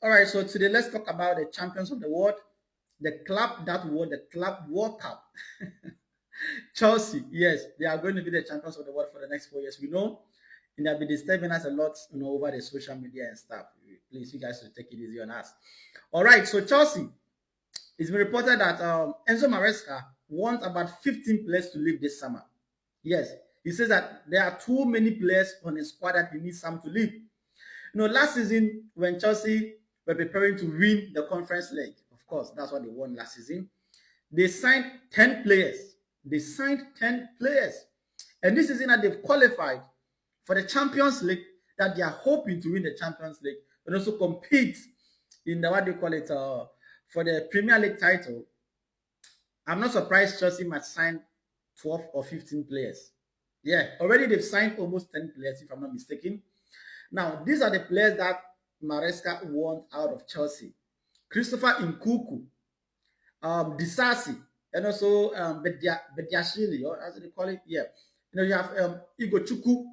All right, so today let's talk about the champions of the world, the club that won the Club World Cup. Chelsea, yes, they are going to be the champions of the world for the next 4 years. We know, and they'll be disturbing us a lot, over the social media and stuff. Please, you guys should take it easy on us. All right, so Chelsea, it's been reported that Enso Maresca wants about 15 players to leave this summer. Yes, he says that there are too many players on his squad that he needs some to leave. Last season when Chelsea were preparing to win the Conference League, of course, that's what they won last season. They signed 10 players. They signed 10 players. And this season that they've qualified for the Champions League, that they are hoping to win the Champions League and also compete in the, what do you call it, for the Premier League title. I'm not surprised Chelsea might sign 12 or 15 players. Yeah, already they've signed almost 10 players, if I'm not mistaken. Now, these are the players that Maresca wants out of Chelsea. Christopher Nkuku, Disasi, and also Bediashili, or as they call it. Yeah. You have Igor Chuku,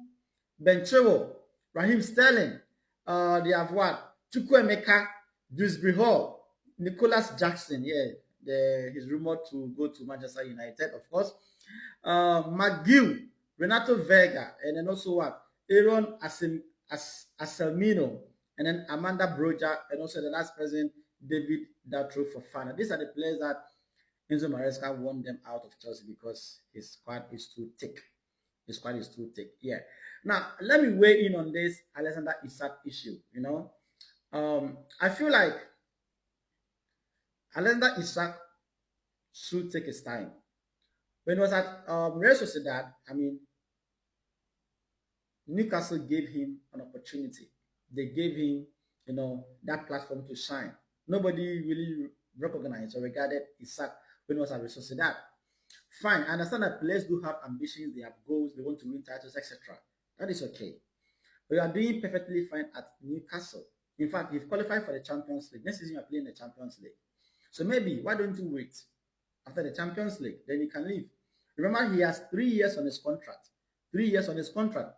Benchero, Raheem Sterling. They have what? Chukwuemeka, Dewsbury Hall, Nicholas Jackson. Yeah, he's rumored to go to Manchester United, of course. McGill, Renato Vega, and then also what? Aaron Aselmino, and then Amanda Broja, and also the last person, David Datro Fofana. These are the players that Enzo Maresca won them out of Chelsea because his squad is too thick. His squad is too thick. Yeah. Now, let me weigh in on this Alexander Isak issue. I feel like Alexander Isak should take his time. When he was at Real Sociedad, Newcastle gave him an opportunity. They gave him, that platform to shine. Nobody really recognized or regarded Isak when he was at Real Sociedad. Fine, I understand that players do have ambitions, they have goals, they want to win titles, etc. That is okay. But you are doing perfectly fine at Newcastle. In fact, you've qualified for the Champions League. Next season, you are playing the Champions League. So maybe, why don't you wait after the Champions League? Then you can leave. Remember, he has 3 years on his contract. 3 years on his contract.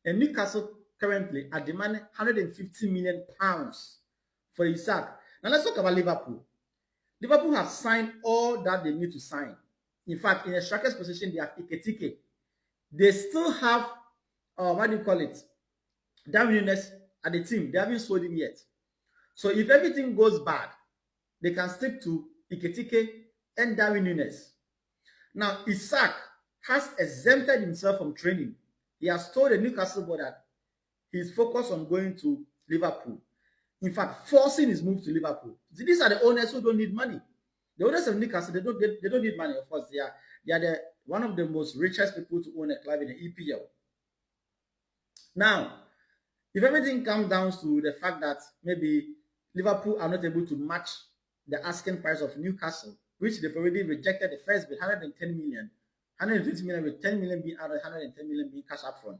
And Newcastle currently are demanding £150 million for Isak. Now let's talk about Liverpool. Liverpool have signed all that they need to sign. In fact, in a striker's position, they have Iketike. They still have, what do you call it? Darwin Nunes at the team. They haven't sold him yet. So if everything goes bad, they can stick to Iketike and Darwin Nunes. Now, Isak has exempted himself from training. He has told the Newcastle board that he's focused on going to Liverpool. In fact, forcing his move to Liverpool. These are the owners who don't need money. The owners of Newcastle, they don't need money. Of course, they are one of the most richest people to own a club in the EPL. Now, if everything comes down to the fact that maybe Liverpool are not able to match the asking price of Newcastle, which they've already rejected the first bid, 110 million, 150 million with 10 million being out, 110 million being cash up front.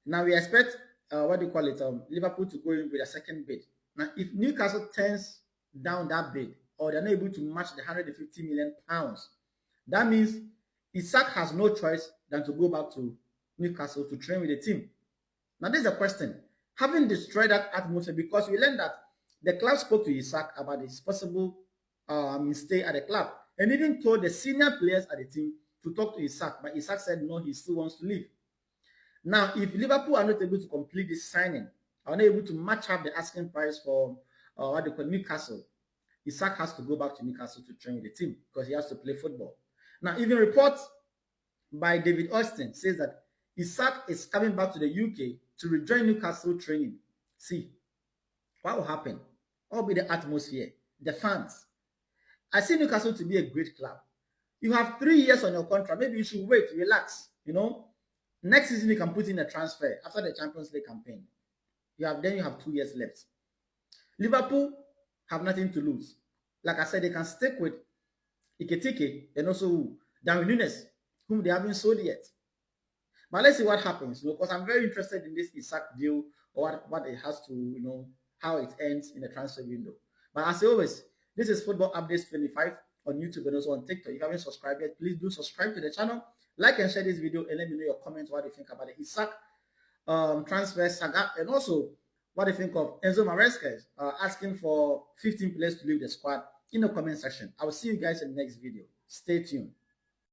Now we expect Liverpool to go in with a second bid. Now, if Newcastle turns down that bid, or they're not able to match the 150 million pounds, that means Isak has no choice than to go back to Newcastle to train with the team. Now, this is the question. Having destroyed that atmosphere, because we learned that the club spoke to Isak about his possible stay at the club, and even told the senior players at the team to talk to Isak, but Isak said no, he still wants to leave. Now, if Liverpool are not able to complete this signing, are not able to match up the asking price for Newcastle, Isak has to go back to Newcastle to train with the team because he has to play football. Now, even reports by David Austin says that Isak is coming back to the UK to rejoin Newcastle training. See, what will happen? What will be the atmosphere? The fans. I see Newcastle to be a great club. You have 3 years on your contract. Maybe you should wait, relax. Next season you can put in a transfer after the Champions League campaign. You have 2 years left. Liverpool have nothing to lose. Like I said, they can stick with Iketike and also Darwin Nunes, whom they haven't sold yet. But let's see what happens, because I'm very interested in this Isak deal, or what it has to, how it ends in the transfer window. But as always, this is Football Updates 25 on YouTube and also on TikTok. If you haven't subscribed yet, please do subscribe to the channel. Like and share this video and let me know your comments, what you think about the Isak transfer saga. And also, what do you think of Enso Maresca asking for 15 players to leave the squad in the comment section. I will see you guys in the next video. Stay tuned.